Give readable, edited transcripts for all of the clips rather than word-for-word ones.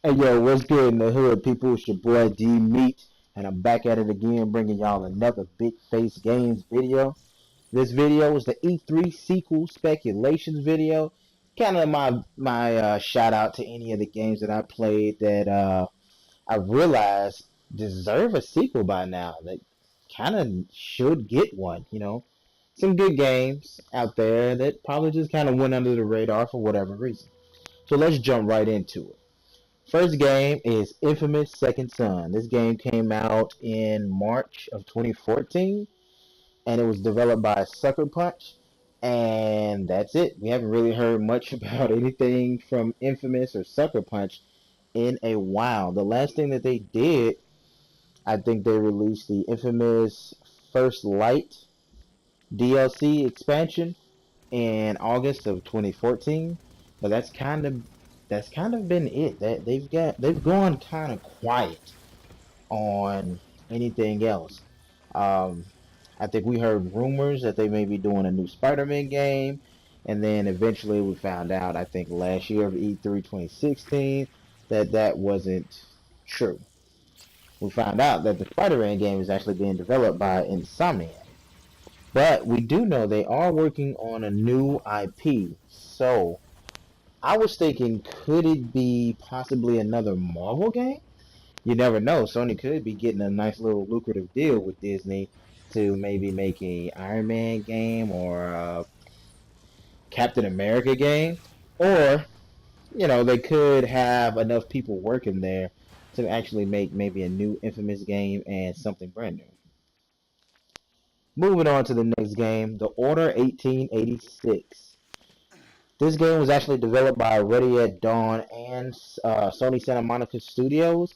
Hey yo, what's good in the hood, people? It's your boy D Meat, and I'm back at it again, bringing y'all another Big Face Games video. This video is the E3 sequel speculations video. Kind of my shout out to any of the games that I played that I realized deserve a sequel by now. That kind of should get one. Some good games out there that probably just kind of went under the radar for whatever reason. So let's jump right into it. First game is Infamous Second Son. This game came out in March of 2014, and it was developed by Sucker Punch. And that's it. We haven't really heard much about anything from Infamous or Sucker Punch in a while. The last thing that they did, I think they released the Infamous First Light DLC expansion in August of 2014, but that's kind of been it. That they've gone kind of quiet on anything else. Um, I think we heard rumors that they may be doing a new Spider-Man game, and then eventually we found out, I think last year of E3 2016, that that wasn't true. We found out that the Spider-Man game is actually being developed by Insomniac. But we do know they are working on a new IP. So I was thinking, could it be possibly another Marvel game? You never know. Sony could be getting a nice little lucrative deal with Disney to maybe make a Iron Man game or a Captain America game, or they could have enough people working there to actually make maybe a new Infamous game and something brand new. Moving on to the next game, The Order 1886. This game was actually developed by Ready at Dawn and Sony Santa Monica Studios,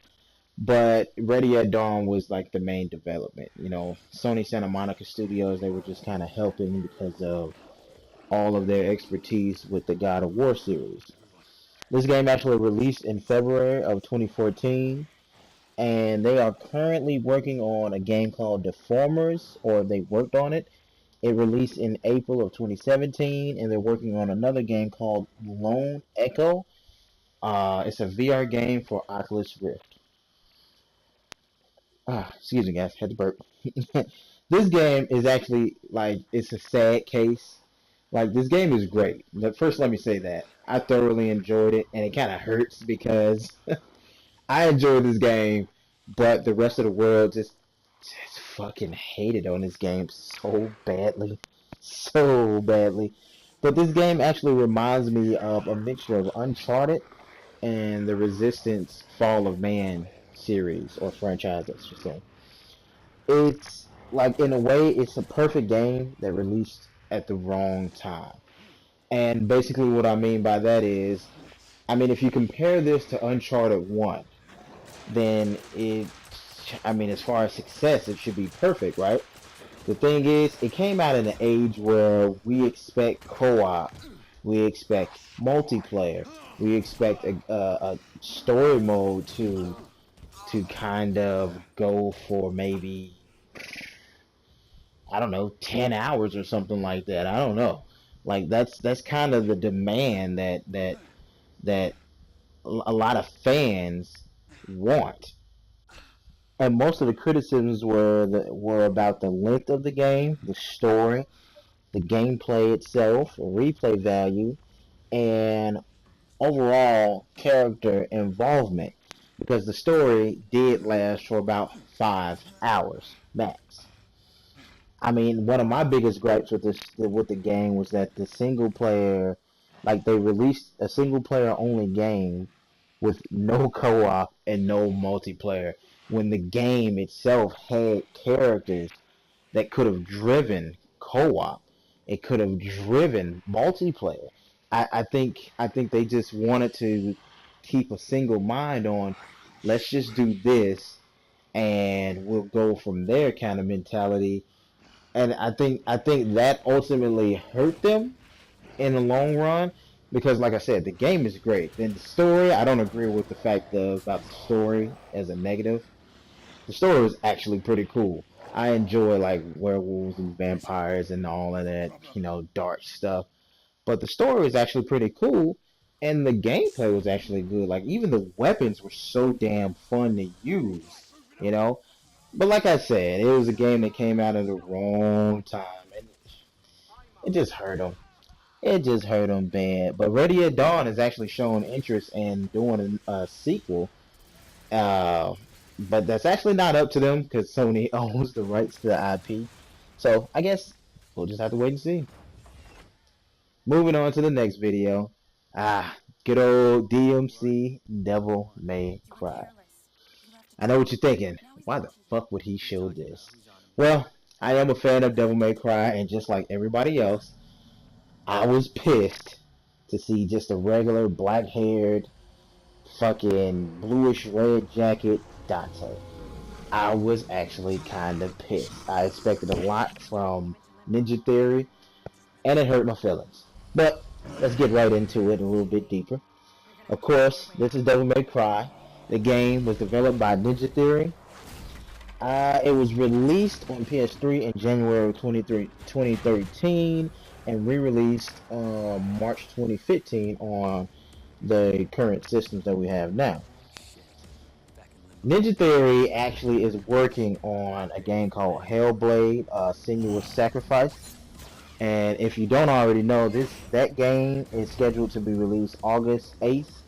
but Ready at Dawn was like the main development. Sony Santa Monica Studios, they were just kind of helping because of all of their expertise with the God of War series. This game actually released in February of 2014, and they are currently working on a game called Deformers, or they worked on it. It released in April of 2017, and they're working on another game called Lone Echo. It's a VR game for Oculus Rift. Excuse me, guys, had to burp. This game is actually it's a sad case. Like, this game is great. But first, let me say that I thoroughly enjoyed it, and it kind of hurts because I enjoyed this game, but the rest of the world just fucking hated on this game so badly. So badly. But this game actually reminds me of a mixture of Uncharted and the Resistance Fall of Man series, or franchise, I should say. It's like, in a way, it's a perfect game that released at the wrong time. And basically what I mean by that is, I mean, if you compare this to Uncharted 1, then as far as success, it should be perfect, right? The thing is, it came out in an age where we expect co-op, we expect multiplayer, we expect a story mode to kind of go for maybe, I don't know, 10 hours or something like that. I don't know. Like, that's kind of the demand that a lot of fans want. And most of the criticisms were about the length of the game, the story, the gameplay itself, replay value, and overall character involvement. Because the story did last for about 5 hours max. I mean, one of my biggest gripes with the game was that the single player, like, they released a single player only game with no co-op and no multiplayer, when the game itself had characters that could have driven co-op. It could have driven multiplayer. I think they just wanted to keep a single mind on, let's just do this and we'll go from there kind of mentality. And I think that ultimately hurt them in the long run, because, like I said, the game is great. Then the story, I don't agree with the fact about the story as a negative. The story was actually pretty cool. I enjoy, like, werewolves and vampires and all of that, dark stuff. But the story is actually pretty cool. And the gameplay was actually good. Like even the weapons were so damn fun to use, you know. But like I said, it was a game that came out at the wrong time, and it just hurt them. It just hurt them bad. But Ready at Dawn is actually showing interest in doing a sequel. Uh, but that's actually not up to them because Sony owns the rights to the IP. So I guess we'll just have to wait and see. Moving on to the next video. Good old DMC Devil May Cry. I know what you're thinking. Why the fuck would he show this? Well, I am a fan of Devil May Cry, and just like everybody else, I was pissed to see just a regular black-haired, fucking bluish red jacket Dante. I was actually kind of pissed. I expected a lot from Ninja Theory, and it hurt my feelings. But let's get right into it a little bit deeper. Of course, this is Devil May Cry. The game was developed by Ninja Theory. It was released on PS3 in January 2013 and re-released on March 2015 on the current systems that we have now. Ninja Theory actually is working on a game called Hellblade: Senua's Sacrifice. And if you don't already know, that game is scheduled to be released August 8th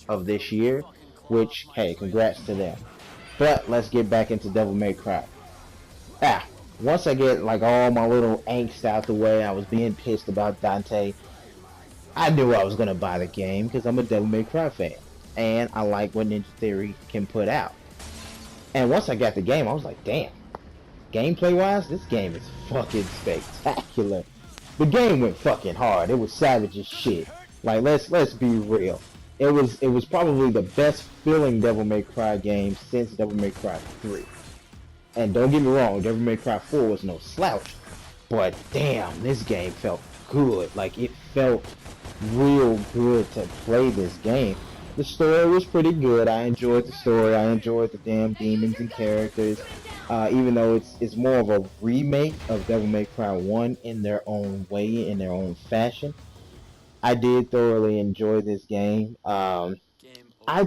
of this year, which, hey, congrats to them. But let's get back into Devil May Cry. Once I get like all my little angst out the way, I was being pissed about Dante. I knew I was gonna buy the game because I'm a Devil May Cry fan, and I like what Ninja Theory can put out. And once I got the game, I was like, damn. Gameplay wise, this game is fucking spectacular. The game went fucking hard. It was savage as shit. Like let's be real. It was probably the best feeling Devil May Cry game since Devil May Cry 3. And don't get me wrong, Devil May Cry 4 was no slouch. But damn, this game felt good. Like it felt real good to play this game. The story was pretty good. I enjoyed the story. I enjoyed the damn demons and characters. Even though it's more of a remake of Devil May Cry 1 in their own way, in their own fashion. I did thoroughly enjoy this game. I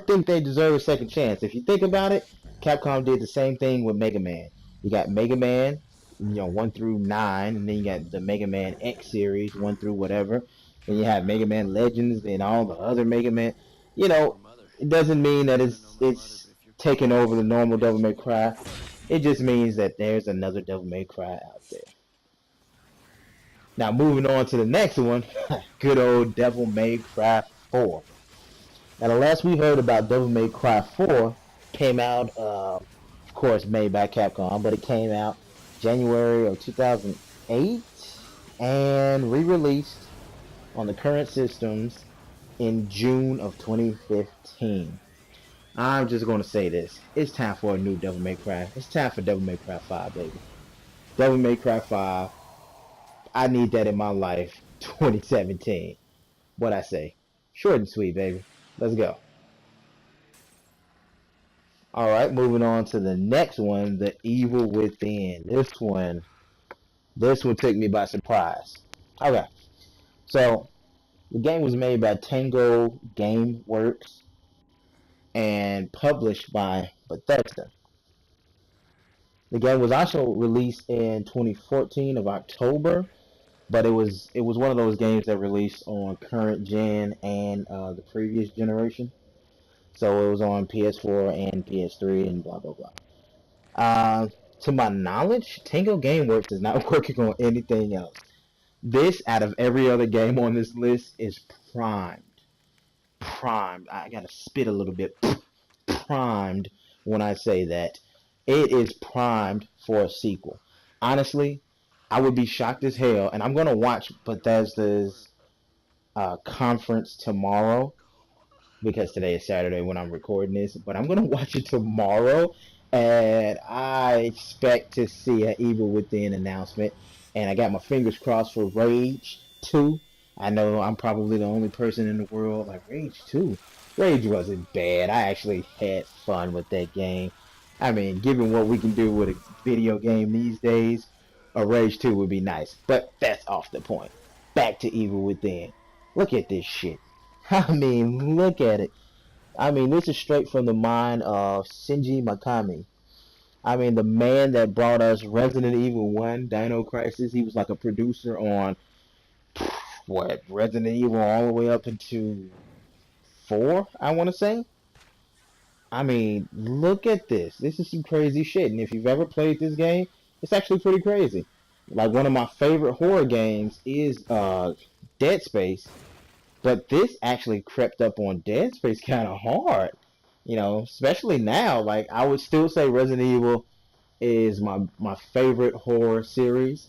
think they deserve a second chance. If you think about it, Capcom did the same thing with Mega Man. You got Mega Man, 1 through 9, and then you got the Mega Man X series, 1 through whatever. Then you have Mega Man Legends and all the other Mega Man. It doesn't mean that it's taking over the normal Devil May Cry. It just means that there's another Devil May Cry out there. Now moving on to the next one, good old Devil May Cry 4. Now the last we heard about Devil May Cry 4 came out, of course made by Capcom, but it came out January of 2008 and re-released on the current systems in June of 2015. I'm just going to say this. It's time for a new Devil May Cry. It's time for Devil May Cry 5, baby. Devil May Cry 5. I need that in my life. 2017. What I say? Short and sweet, baby. Let's go. Alright, moving on to the next one, The Evil Within. This one took me by surprise. Okay. So, the game was made by Tango Gameworks and published by Bethesda. The game was also released in 2014 of October, but it was one of those games that released on current gen and the previous generation. So it was on PS4 and PS3 and blah blah blah. To my knowledge, Tango Gameworks is not working on anything else. This, out of every other game on this list, is primed. Primed. I gotta spit a little bit. Primed when I say that. It is primed for a sequel. Honestly, I would be shocked as hell, and I'm gonna watch Bethesda's conference tomorrow because today is Saturday when I'm recording this. But I'm gonna watch it tomorrow, and I expect to see an Evil Within announcement. And I got my fingers crossed for Rage 2. I know I'm probably the only person in the world like Rage 2. Rage wasn't bad. I actually had fun with that game. I mean, given what we can do with a video game these days, a Rage 2 would be nice. But that's off the point. Back to Evil Within. Look at this shit. I mean, look at it. I mean, this is straight from the mind of Shinji Mikami. I mean, the man that brought us Resident Evil 1, Dino Crisis, he was like a producer on, what, Resident Evil all the way up into 4, I want to say? I mean, look at this. This is some crazy shit. And if you've ever played this game, it's actually pretty crazy. Like, one of my favorite horror games is Dead Space. But this actually crept up on Dead Space kind of hard. You know, especially now. Like, I would still say Resident Evil is my favorite horror series.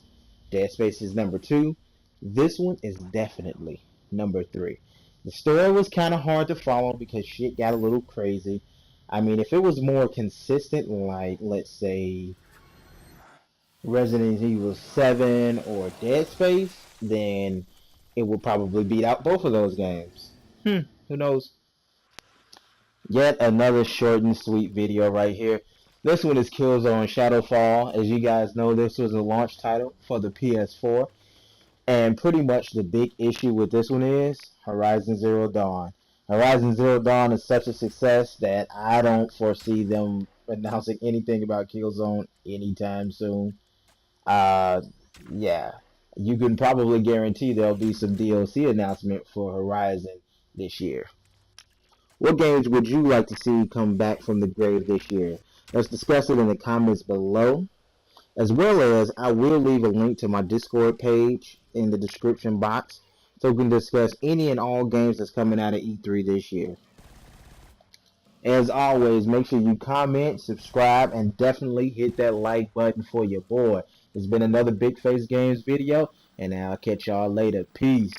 Dead Space is number 2. This one is definitely number 3. The story was kind of hard to follow because shit got a little crazy. I mean, if it was more consistent, like, let's say, Resident Evil 7 or Dead Space, then it would probably beat out both of those games. Who knows? Yet another short and sweet video right here. This one is Killzone Shadowfall. As you guys know, this was a launch title for the PS4. And pretty much the big issue with this one is Horizon Zero Dawn. Horizon Zero Dawn is such a success that I don't foresee them announcing anything about Killzone anytime soon. Uh, yeah, you can probably guarantee there'll be some DLC announcement for Horizon this year. What games would you like to see come back from the grave this year? Let's discuss it in the comments below. As well as, I will leave a link to my Discord page in the description box so we can discuss any and all games that's coming out of E3 this year. As always, make sure you comment, subscribe, and definitely hit that like button for your boy. It's been another Big Face Games video, and I'll catch y'all later. Peace.